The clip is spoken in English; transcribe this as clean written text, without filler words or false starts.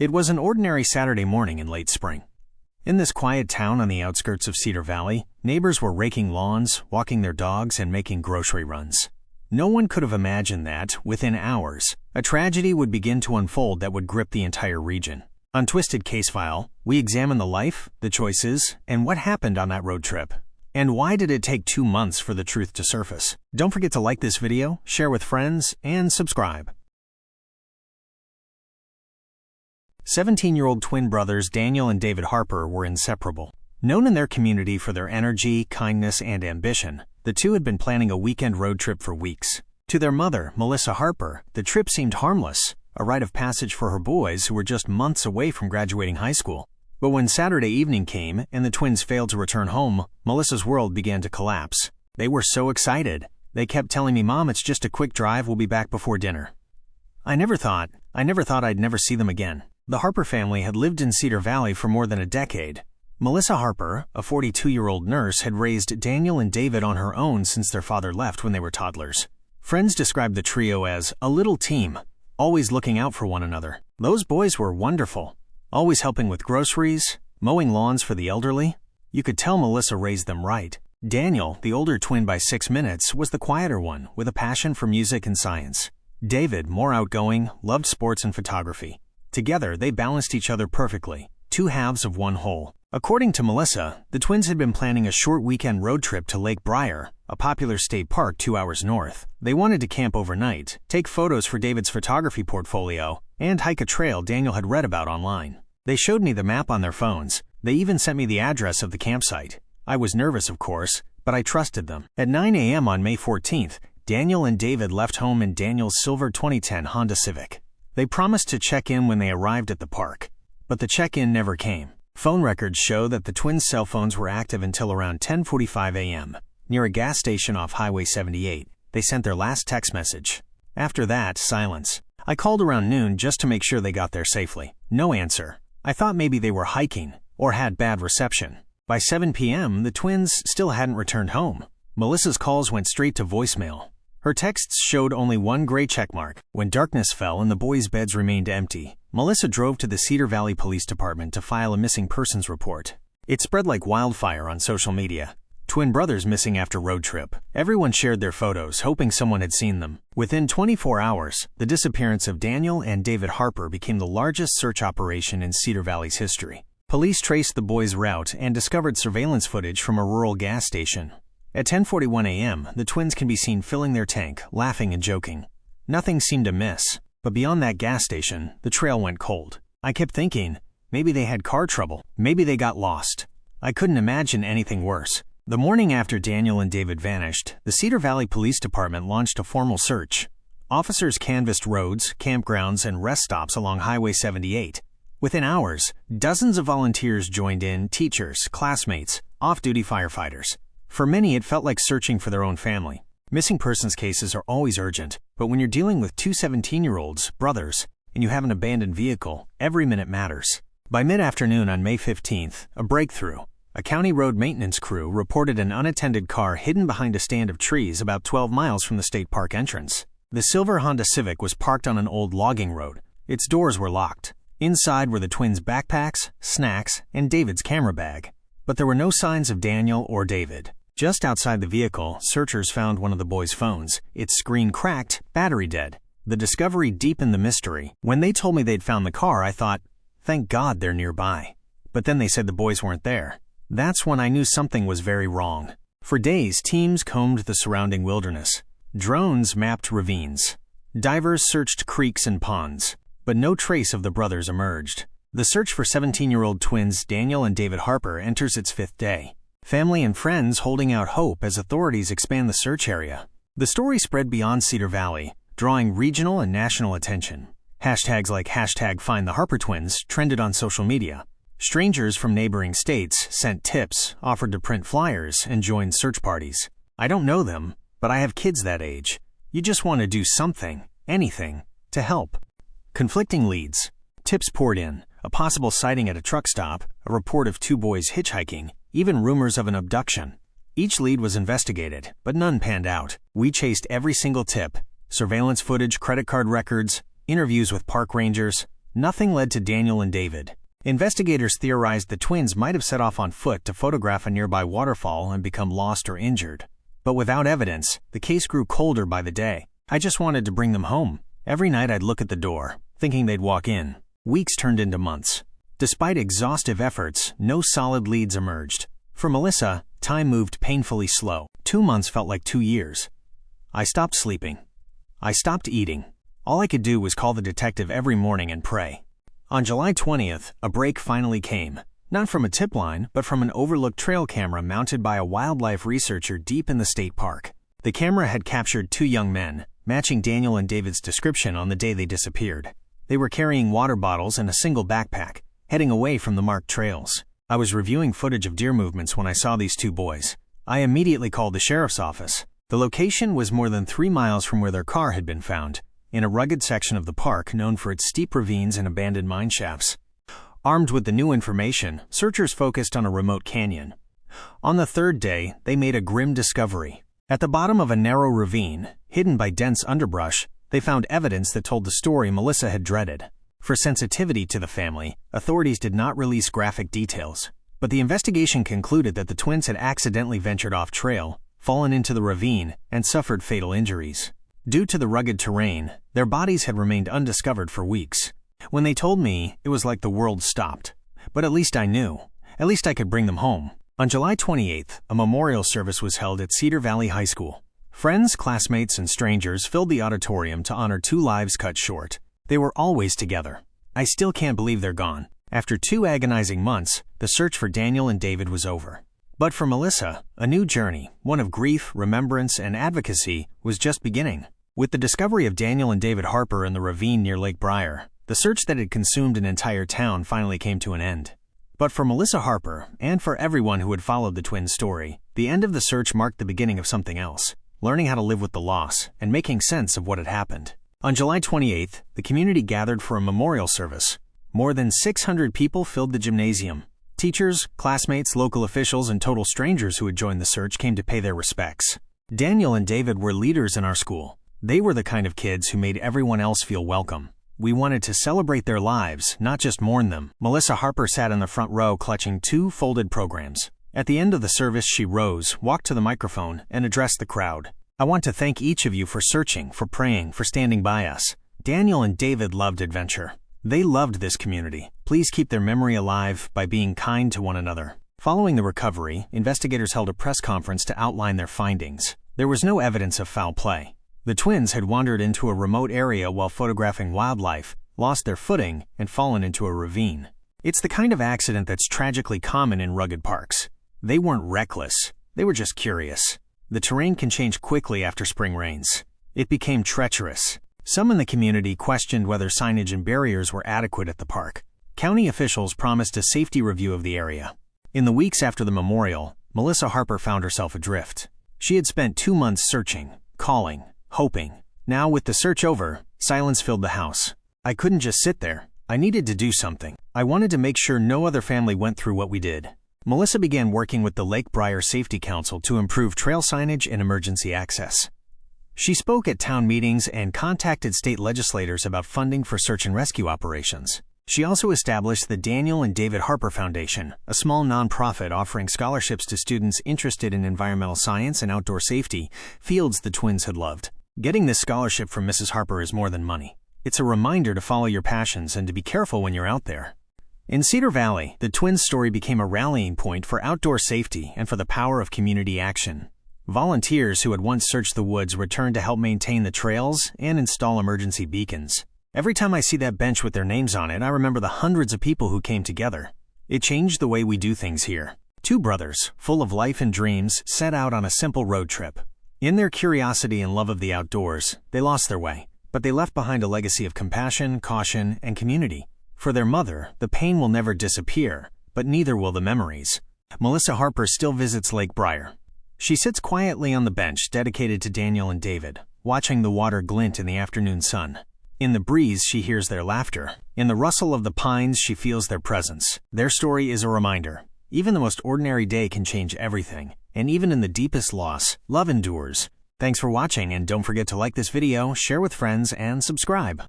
It was an ordinary Saturday morning in late spring. In this quiet town on the outskirts of Cedar Valley, neighbors were raking lawns, walking their dogs, and making grocery runs. No one could have imagined that, within hours, a tragedy would begin to unfold that would grip the entire region. On Twisted Case File, we examine the life, the choices, and what happened on that road trip. And why did it take 2 months for the truth to surface? Don't forget to like this video, share with friends, and subscribe. 17-year-old twin brothers Daniel and David Harper were inseparable. Known in their community for their energy, kindness, and ambition, the two had been planning a weekend road trip for weeks. To their mother, Melissa Harper, the trip seemed harmless, a rite of passage for her boys who were just months away from graduating high school. But when Saturday evening came and the twins failed to return home, Melissa's world began to collapse. They were so excited. They kept telling me, "Mom, it's just a quick drive, we'll be back before dinner." I never thought I'd never see them again. The Harper family had lived in Cedar Valley for more than a decade. Melissa Harper, a 42-year-old nurse, had raised Daniel and David on her own since their father left when they were toddlers. Friends described the trio as a little team, always looking out for one another. Those boys were wonderful, always helping with groceries, mowing lawns for the elderly. You could tell Melissa raised them right. Daniel, the older twin by 6 minutes, was the quieter one, with a passion for music and science. David, more outgoing, loved sports and photography. Together, they balanced each other perfectly, two halves of one whole. According to Melissa, the twins had been planning a short weekend road trip to Lake Briar, a popular state park 2 hours north. They wanted to camp overnight, take photos for David's photography portfolio, and hike a trail Daniel had read about online. They showed me the map on their phones. They even sent me the address of the campsite. I was nervous, of course, but I trusted them. At 9 a.m. on May 14th, Daniel and David left home in Daniel's silver 2010 Honda Civic. They promised to check in when they arrived at the park, but the check-in never came. Phone records show that the twins' cell phones were active until around 10:45 a.m. Near a gas station off Highway 78, they sent their last text message. After that, silence. I called around noon just to make sure they got there safely. No answer. I thought maybe they were hiking or had bad reception. By 7 p.m., the twins still hadn't returned home. Melissa's calls went straight to voicemail. Her texts showed only one gray checkmark. When darkness fell and the boys' beds remained empty, Melissa drove to the Cedar Valley Police Department to file a missing persons report. It spread like wildfire on social media. Twin brothers missing after road trip. Everyone shared their photos, hoping someone had seen them. Within 24 hours, the disappearance of Daniel and David Harper became the largest search operation in Cedar Valley's history. Police traced the boys' route and discovered surveillance footage from a rural gas station. At 10:41 a.m., the twins can be seen filling their tank, laughing and joking. Nothing seemed amiss, but beyond that gas station, the trail went cold. I kept thinking, maybe they had car trouble, maybe they got lost. I couldn't imagine anything worse. The morning after Daniel and David vanished, the Cedar Valley Police Department launched a formal search. Officers canvassed roads, campgrounds, and rest stops along Highway 78. Within hours, dozens of volunteers joined in, teachers, classmates, off-duty firefighters. For many, it felt like searching for their own family. Missing persons cases are always urgent, but when you're dealing with two 17-year-olds, brothers, and you have an abandoned vehicle, every minute matters. By mid-afternoon on May 15th, a breakthrough. A county road maintenance crew reported an unattended car hidden behind a stand of trees about 12 miles from the state park entrance. The silver Honda Civic was parked on an old logging road. Its doors were locked. Inside were the twins' backpacks, snacks, and David's camera bag. But there were no signs of Daniel or David. Just outside the vehicle, searchers found one of the boys' phones. Its screen cracked, battery dead. The discovery deepened the mystery. When they told me they'd found the car, I thought, thank God they're nearby. But then they said the boys weren't there. That's when I knew something was very wrong. For days, teams combed the surrounding wilderness. Drones mapped ravines. Divers searched creeks and ponds. But no trace of the brothers emerged. The search for 17-year-old twins Daniel and David Harper enters its 5th day. Family and friends holding out hope as authorities expand the search area. The story spread beyond Cedar Valley, drawing regional and national attention. Hashtags like #FindTheHarperTwins trended on social media. Strangers from neighboring states sent tips, offered to print flyers, and joined search parties. I don't know them, but I have kids that age. You just want to do something, anything, to help. Conflicting leads. Tips poured in. A possible sighting at a truck stop, a report of 2 boys hitchhiking, even rumors of an abduction. Each lead was investigated, but none panned out. We chased every single tip. Surveillance footage, credit card records, interviews with park rangers. nothing led to Daniel and David. Investigators theorized the twins might have set off on foot to photograph a nearby waterfall and become lost or injured. But without evidence, the case grew colder by the day. I just wanted to bring them home. Every night I'd look at the door, thinking they'd walk in. Weeks turned into months. Despite exhaustive efforts, no solid leads emerged. For Melissa, time moved painfully slow. 2 months felt like 2 years. I stopped sleeping. I stopped eating. All I could do was call the detective every morning and pray. On July 20th, a break finally came. Not from a tip line, but from an overlooked trail camera mounted by a wildlife researcher deep in the state park. The camera had captured 2 young men, matching Daniel and David's description on the day they disappeared. They were carrying water bottles and a single backpack, heading away from the marked trails. I was reviewing footage of deer movements when I saw these 2 boys. I immediately called the sheriff's office. The location was more than 3 miles from where their car had been found, in a rugged section of the park known for its steep ravines and abandoned mine shafts. Armed with the new information, searchers focused on a remote canyon. On the 3rd day, they made a grim discovery. At the bottom of a narrow ravine, hidden by dense underbrush, they found evidence that told the story Melissa had dreaded. For sensitivity to the family, authorities did not release graphic details. But the investigation concluded that the twins had accidentally ventured off trail, fallen into the ravine, and suffered fatal injuries. Due to the rugged terrain, their bodies had remained undiscovered for weeks. When they told me, it was like the world stopped. But at least I knew. At least I could bring them home. On July 28th, a memorial service was held at Cedar Valley High School. Friends, classmates, and strangers filled the auditorium to honor 2 lives cut short. They were always together. I still can't believe they're gone. After 2 agonizing months, the search for Daniel and David was over. But for Melissa, a new journey, one of grief, remembrance, and advocacy, was just beginning. With the discovery of Daniel and David Harper in the ravine near Lake Briar, the search that had consumed an entire town finally came to an end. But for Melissa Harper, and for everyone who had followed the twins' story, the end of the search marked the beginning of something else, learning how to live with the loss and making sense of what had happened. On July 28th, the community gathered for a memorial service. More than 600 people filled the gymnasium. Teachers, classmates, local officials, and total strangers who had joined the search came to pay their respects. Daniel and David were leaders in our school. They were the kind of kids who made everyone else feel welcome. We wanted to celebrate their lives, not just mourn them. Melissa Harper sat in the front row clutching 2 folded programs. At the end of the service, she rose, walked to the microphone, and addressed the crowd. I want to thank each of you for searching, for praying, for standing by us. Daniel and David loved adventure. They loved this community. Please keep their memory alive by being kind to one another. Following the recovery, investigators held a press conference to outline their findings. There was no evidence of foul play. The twins had wandered into a remote area while photographing wildlife, lost their footing, and fallen into a ravine. It's the kind of accident that's tragically common in rugged parks. They weren't reckless. They were just curious. The terrain can change quickly after spring rains. It became treacherous. Some in the community questioned whether signage and barriers were adequate at the park. County officials promised a safety review of the area. In the weeks after the memorial, Melissa Harper found herself adrift. She had spent 2 months searching, calling, hoping. Now, with the search over, silence filled the house. I couldn't just sit there. I needed to do something. I wanted to make sure no other family went through what we did. Melissa began working with the Lake Briar Safety Council to improve trail signage and emergency access. She spoke at town meetings and contacted state legislators about funding for search and rescue operations. She also established the Daniel and David Harper Foundation, a small nonprofit offering scholarships to students interested in environmental science and outdoor safety, fields the twins had loved. Getting this scholarship from Mrs. Harper is more than money. It's a reminder to follow your passions and to be careful when you're out there. In Cedar Valley, the twins' story became a rallying point for outdoor safety and for the power of community action. Volunteers who had once searched the woods returned to help maintain the trails and install emergency beacons. Every time I see that bench with their names on it, I remember the hundreds of people who came together. It changed the way we do things here. 2 brothers, full of life and dreams, set out on a simple road trip. In their curiosity and love of the outdoors, they lost their way, but they left behind a legacy of compassion, caution, and community. For their mother, the pain will never disappear, but neither will the memories. Melissa Harper still visits Lake Briar. She sits quietly on the bench dedicated to Daniel and David, watching the water glint in the afternoon sun. In the breeze, she hears their laughter. In the rustle of the pines, she feels their presence. Their story is a reminder. Even the most ordinary day can change everything. And even in the deepest loss, love endures. Thanks for watching, and don't forget to like this video, share with friends, and subscribe.